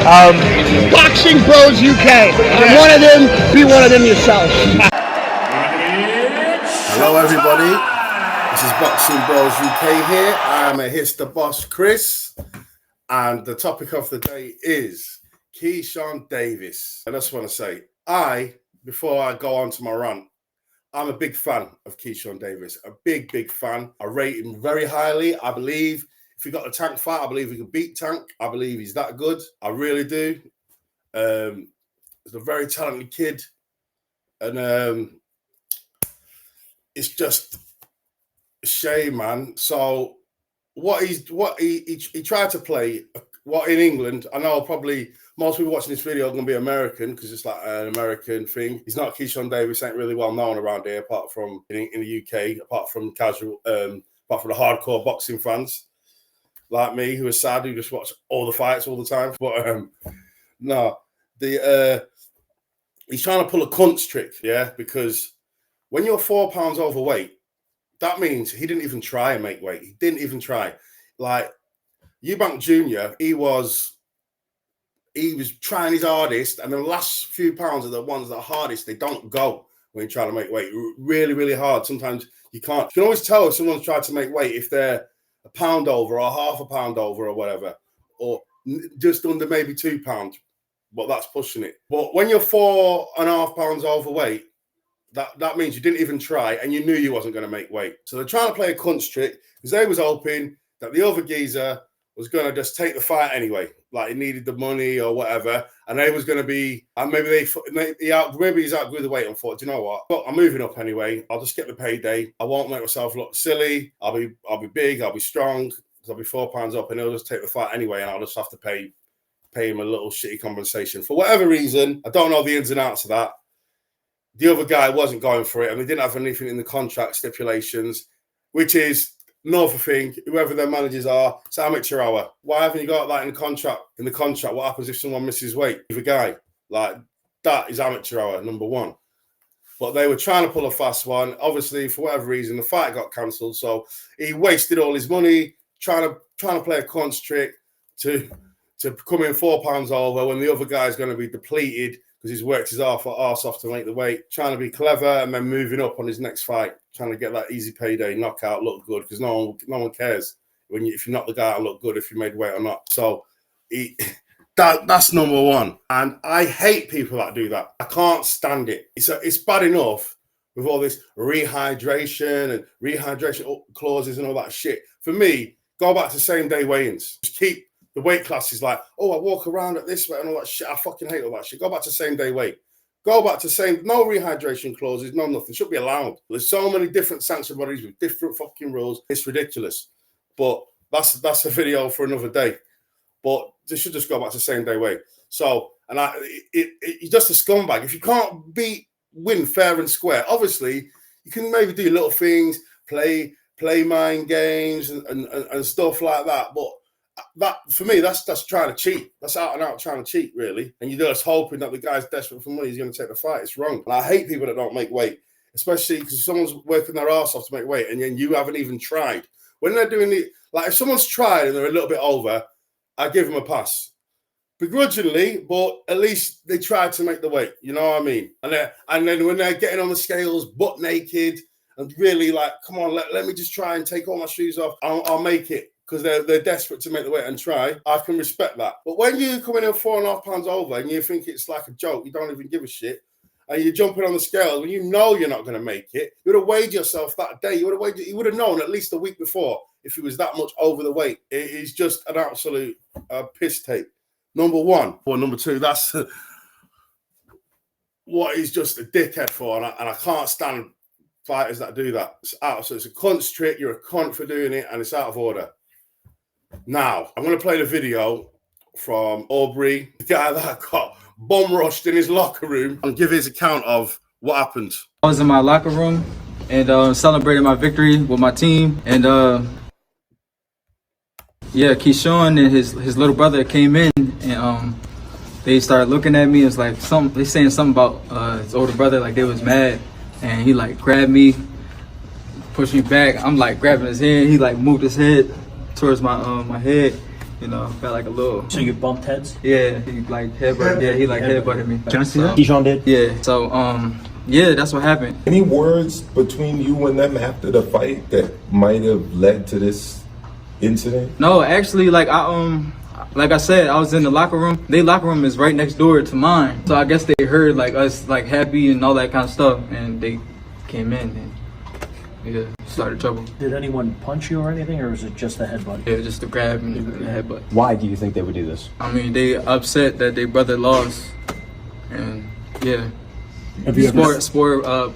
Boxing Bros UK. I'm one of them. Be one of them yourself. Hello, everybody. This is Boxing Bros UK here. I'm a Hits the Boss, Chris, and the topic of the day is Keshawn Davis. I just want to say, before I go on to my rant, I'm a big fan of Keshawn Davis. A big fan. I rate him very highly. I believe if he got a Tank fight, I believe he can beat Tank. I believe he's that good. I really do. He's a very talented kid. And it's just a shame, man. So what he tried to play, what in England, I know probably most people watching this video are going to be American because it's like an American thing. He's not Keshawn Davis, ain't really well known around here, apart from in the UK, apart from casual, apart from the hardcore boxing fans like me who are sad who just watch all the fights all the time. But no, he's trying to pull a cunt trick, yeah, because when you're 4 pounds overweight, that means he didn't even try and make weight. He didn't even try. Like Eubank Jr., he was trying his hardest, and the last few pounds are the ones that are hardest. They don't go when you're trying to make weight. Really hard. Sometimes you can't. You can always tell if someone's tried to make weight if they're a pound over or half a pound over or whatever, or just under maybe 2 pounds. But that's pushing it. But when you're 4.5 pounds overweight, that means you didn't even try and you knew you wasn't going to make weight. So they're trying to play a cunt trick because they was hoping that the other geezer was going to just take the fight anyway. Like he needed the money or whatever. And they was going to be, and maybe he's outgrew the weight and thought, do you know what? Look, I'm moving up anyway. I'll just get the payday. I won't make myself look silly. I'll be big. I'll be strong because I'll be 4 pounds up and he'll just take the fight anyway. And I'll just have to pay him a little shitty compensation. For whatever reason, I don't know the ins and outs of that. The other guy wasn't going for it, and they didn't have anything in the contract stipulations, which is another thing. Whoever their managers are, it's amateur hour. Why haven't you got that in the contract? In the contract, what happens if someone misses weight with a guy? Like that is amateur hour, number one. But they were trying to pull a fast one. Obviously, for whatever reason, the fight got cancelled, so he wasted all his money trying to play a cunt trick to come in 4 pounds over when the other guy's going to be depleted because he's worked his arse off to make the weight, trying to be clever and then moving up on his next fight, trying to get that easy payday, knockout, look good, because no one cares if you're not the guy to look good, if you made weight or not. So that's number one. And I hate people that do that. I can't stand it. It's bad enough with all this rehydration and rehydration clauses and all that shit. For me, go back to same day weigh-ins. Just keep the weight class is like, oh, I walk around at this way and all that shit. I fucking hate all that shit. Go back to same day weight. Go back to no rehydration clauses, no nothing. Should be allowed. There's so many different sanction bodies with different fucking rules. It's ridiculous. But that's a video for another day. But they should just go back to same day weight. So, and he's just a scumbag. If you can't win fair and square, obviously you can maybe do little things, play mind games and stuff like that. But that for me, that's trying to cheat. That's out and out trying to cheat, really. And you're just hoping that the guy's desperate for money, he's going to take the fight. It's wrong. And I hate people that don't make weight, especially because someone's working their ass off to make weight, and then you haven't even tried. When they're doing it, like if someone's tried and they're a little bit over, I give them a pass, begrudgingly, but at least they tried to make the weight. You know what I mean? And then when they're getting on the scales, butt naked, and really like, come on, let me just try and take all my shoes off. I'll make it. Because they're desperate to make the weight and try, I can respect that. But when you come in at 4.5 pounds over and you think it's like a joke, you don't even give a shit, and you're jumping on the scale when you know you're not going to make it, you would have weighed yourself that day. You would have known at least a week before if he was that much over the weight. It is just an absolute piss take. Number one. Or number two, that's what he's just a dickhead for, and I can't stand fighters that do that. So it's a cunt trick. You're a cunt for doing it, and it's out of order. Now, I'm going to play the video from Albright, the guy that got bomb rushed in his locker room, and give his account of what happened. I was in my locker room and celebrating my victory with my team. And yeah, Keyshawn and his little brother came in and they started looking at me. It's like they saying something about his older brother, like they was mad. And he like grabbed me, pushed me back. I'm like grabbing his hand. He like moved his head towards my my head, You know, got like a little. So you bumped heads? Yeah, he like headbutt. Yeah, he like headbutted me. Can I see that? Keyshawn did? Yeah. So yeah, that's what happened. Any words between you and them after the fight that might have led to this incident? No, actually, like I said, I was in the locker room. Their locker room is right next door to mine. So I guess they heard like us like happy and all that kind of stuff, and they came in and yeah, started trouble. Did anyone punch you or anything, or was it just a headbutt? Yeah, just the grab and the headbutt. Why do you think they would do this? I mean, they upset that their brother lost, and yeah. Have you ever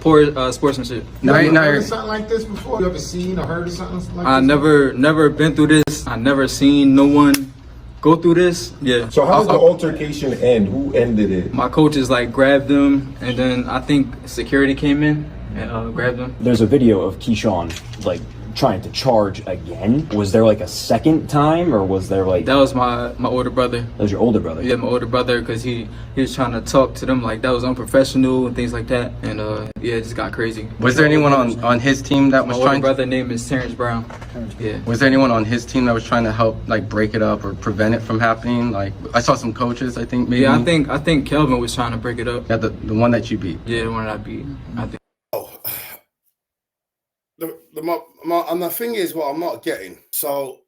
Poor sportsmanship. You ever heard of something like this before? You ever seen or heard of something like this? I never been through this. I never seen no one go through this. Yeah. So how did the altercation end? Who ended it? My coaches like grabbed him, and then I think security came in and grabbed him. There's a video of Keyshawn like trying to charge again. Was there like a second time, or was there like... That was my older brother. That was your older brother? Yeah, my older brother, because he was trying to talk to them like that was unprofessional and things like that. And yeah, it just got crazy. Was there anyone on his team that was my trying? My older brother name is Terrence Brown. Yeah. Was there anyone on his team that was trying to help like break it up or prevent it from happening? Like I saw some coaches, I think maybe. Yeah, I think Kelvin was trying to break it up. Yeah, the one that you beat. Yeah, the one that I beat. I think. And the thing is, what I'm not getting. So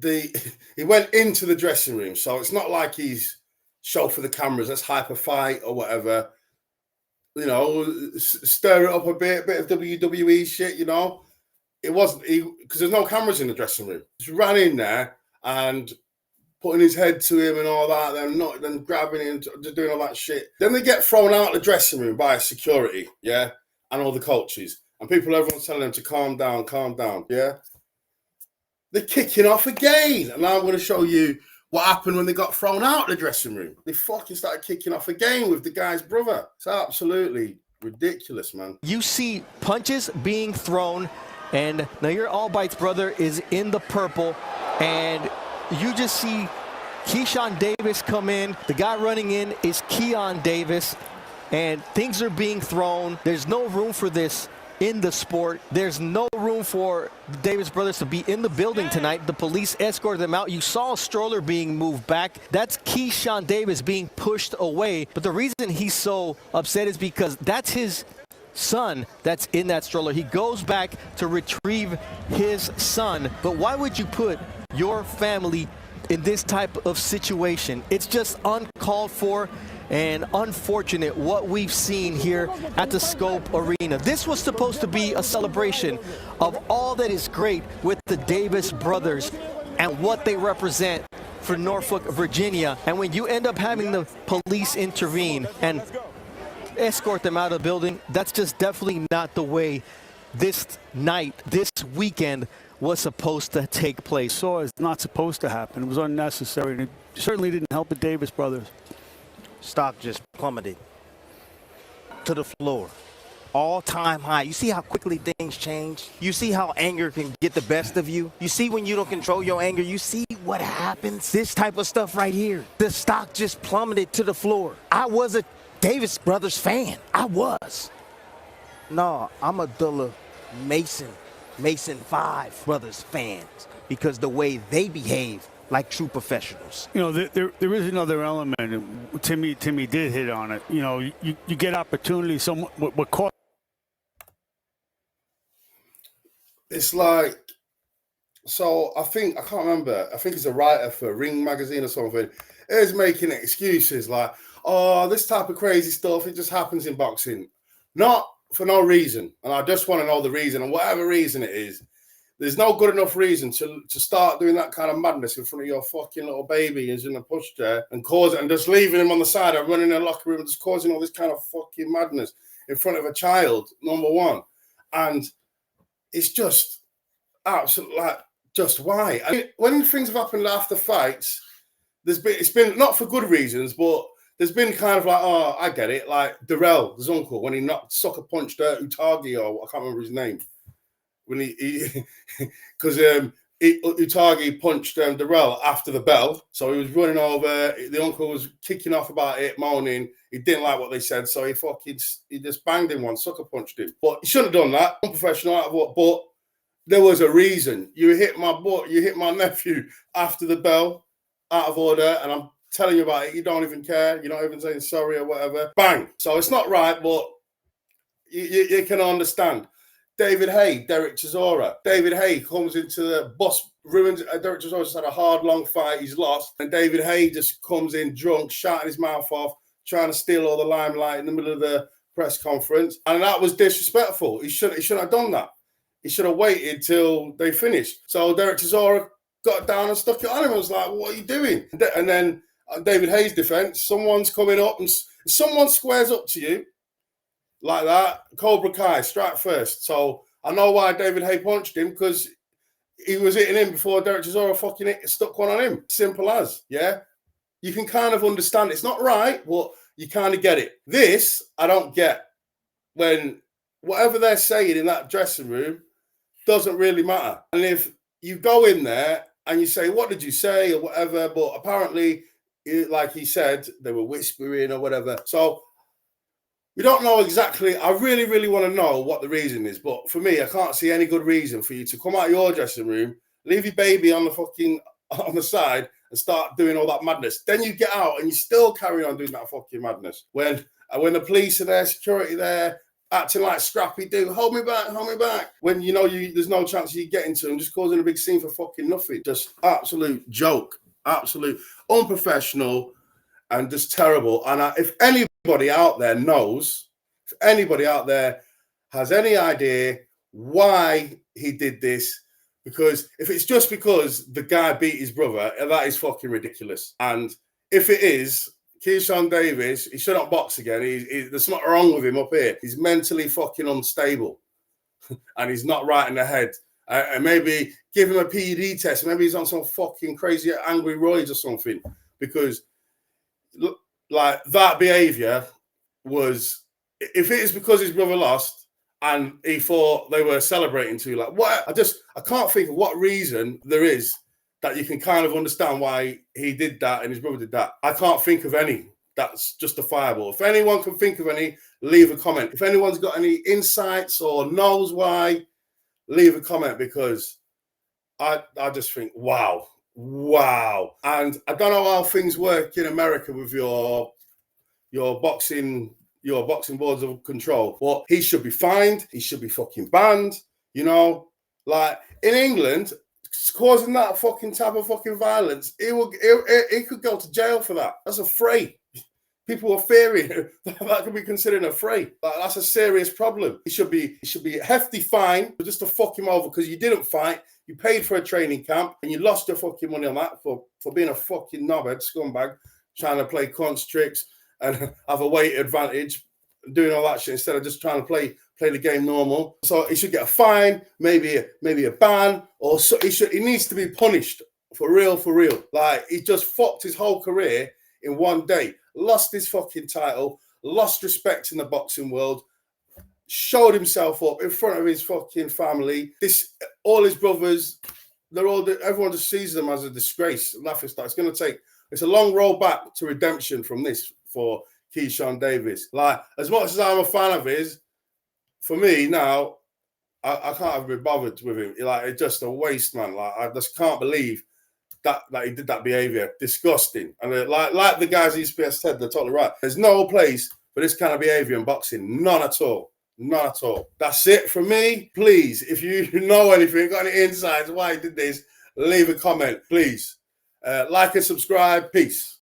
he went into the dressing room, so it's not like he's show for the cameras. Let's hype a fight or whatever. You know, stir it up a bit of WWE shit. You know, it wasn't because there's no cameras in the dressing room. Just ran in there and putting his head to him and all that, then grabbing him, just doing all that shit. Then they get thrown out of the dressing room by security, yeah, and all the coaches. And everyone's telling them to calm down, yeah? They're kicking off again. And now I'm going to show you what happened when they got thrown out of the dressing room. They fucking started kicking off again with the guy's brother. It's absolutely ridiculous, man. You see punches being thrown, and now your Albright's brother is in the purple, and you just see Keshawn Davis come in. The guy running in is Keshawn Davis, and things are being thrown. There's no room for this in the sport. There's no room for the Davis brothers to be in the building tonight. The police escorted them out. You saw a stroller being moved back. That's Keshawn Davis being pushed away. But the reason he's so upset is because that's his son that's in that stroller. He goes back to retrieve his son. But why would you put your family in this type of situation? It's just uncalled for and unfortunate what we've seen here at the Scope Arena. This was supposed to be a celebration of all that is great with the Davis brothers and what they represent for Norfolk, Virginia. And when you end up having the police intervene and escort them out of the building, that's just definitely not the way this night, this weekend was supposed to take place. So it's not supposed to happen. It was unnecessary, and it certainly didn't help the Davis brothers. Stock just plummeted to the floor. All-time high. You see how quickly things change? You see how anger can get the best of you? You see when you don't control your anger, you see what happens? This type of stuff right here. The stock just plummeted to the floor. I was a Davis brothers fan. I was. No, I'm a Dullah Mason 5 brothers fans because the way they behave like true professionals. You know, there is another element, and Timmy did hit on it. You know, you get opportunities. What caught? It's like, so I can't remember. I think it's a writer for Ring magazine or something. Is making excuses like, oh, this type of crazy stuff, it just happens in boxing. Not for no reason. And I just want to know the reason, and whatever reason it is. There's no good enough reason to start doing that kind of madness in front of your fucking little baby who's in a pushchair and cause it, and just leaving him on the side and running in the locker room and just causing all this kind of fucking madness in front of a child, number one. And it's just absolutely like, just why? I mean, when things have happened after fights, it's been not for good reasons, but there's been kind of like, oh, I get it. Like Darrell, his uncle, when he sucker punched Utagi, or I can't remember his name. When because Utagi punched Darrell after the bell, so he was running over. The uncle was kicking off about it, moaning. He didn't like what they said, so he just banged him one, sucker punched him. But he shouldn't have done that. Unprofessional, but there was a reason. You hit my boy, you hit my nephew after the bell, out of order, and I'm telling you about it. You don't even care. You're not even saying sorry or whatever. Bang. So it's not right, but you can understand. David Hay, Derek Chisora. David Hay comes into the bus, ruins. Derek Chisora's had a hard, long fight. He's lost. And David Hay just comes in drunk, shouting his mouth off, trying to steal all the limelight in the middle of the press conference. And that was disrespectful. He shouldn't have done that. He should have waited till they finished. So Derek Chisora got down and stuck it on him. I was like, what are you doing? And then David Hay's defense, someone's coming up and someone squares up to you like that, Cobra Kai, strike first. So I know why David Hay punched him, because he was hitting him before Derek Chisora fucking stuck one on him. Simple as, yeah? You can kind of understand. It's not right, but you kind of get it. This, I don't get. When whatever they're saying in that dressing room doesn't really matter. And if you go in there and you say, what did you say or whatever, but apparently, like he said, they were whispering or whatever. So we don't know exactly. I really, really want to know what the reason is. But for me, I can't see any good reason for you to come out of your dressing room, leave your baby on the side and start doing all that madness. Then you get out and you still carry on doing that fucking madness. When the police are there, security there, acting like Scrappy do, hold me back. When you know there's no chance of you getting to them, just causing a big scene for fucking nothing. Just absolute joke, absolute unprofessional, and just terrible. And if anybody out there knows, if anybody out there has any idea why he did this, because if it's just because the guy beat his brother, that is fucking ridiculous. And if it is, Keshawn Davis, he shouldn't box again. There's something wrong with him up here. He's mentally fucking unstable. And he's not right in the head. And maybe give him a PED test. Maybe he's on some fucking crazy angry roids or something. Because like that behavior was, if it is because his brother lost and he thought they were celebrating too, like what? I can't think of what reason there is that you can kind of understand why he did that and his brother did that. I can't think of any that's justifiable. If anyone can think of any, leave a comment. If anyone's got any insights or knows why, leave a comment, because I just think, wow. And I don't know how things work in America with your boxing boards of control, but he should be fined. He should be fucking banned. You know, like in England, causing that fucking type of fucking violence, he could go to jail for that. That's a fray. People are fearing that could be considered a fray. Like, that's a serious problem. It should be a hefty fine just to fuck him over because you didn't fight. You paid for a training camp and you lost your fucking money on that for being a fucking knobhead scumbag, trying to play cunts tricks and have a weight advantage, doing all that shit instead of just trying to play the game normal. So he should get a fine, maybe a ban, or so he needs to be punished for real. Like, he just fucked his whole career in one day. Lost his fucking title, lost respect in the boxing world, showed himself up in front of his fucking family. All his brothers, everyone just sees them as a disgrace, laughing stock. It's a long road back to redemption from this for Keyshawn Davis. Like, as much as I'm a fan of his, for me now, I can't have been bothered with him. Like, it's just a waste, man. Like, I just can't believe that he did that behavior. Disgusting. And like the guys at ESPN said, they're totally right. There's no place for this kind of behavior in boxing. None at all. That's it from me. Please, if you know anything, got any insights why he did this, leave a comment, please. Like and subscribe. Peace.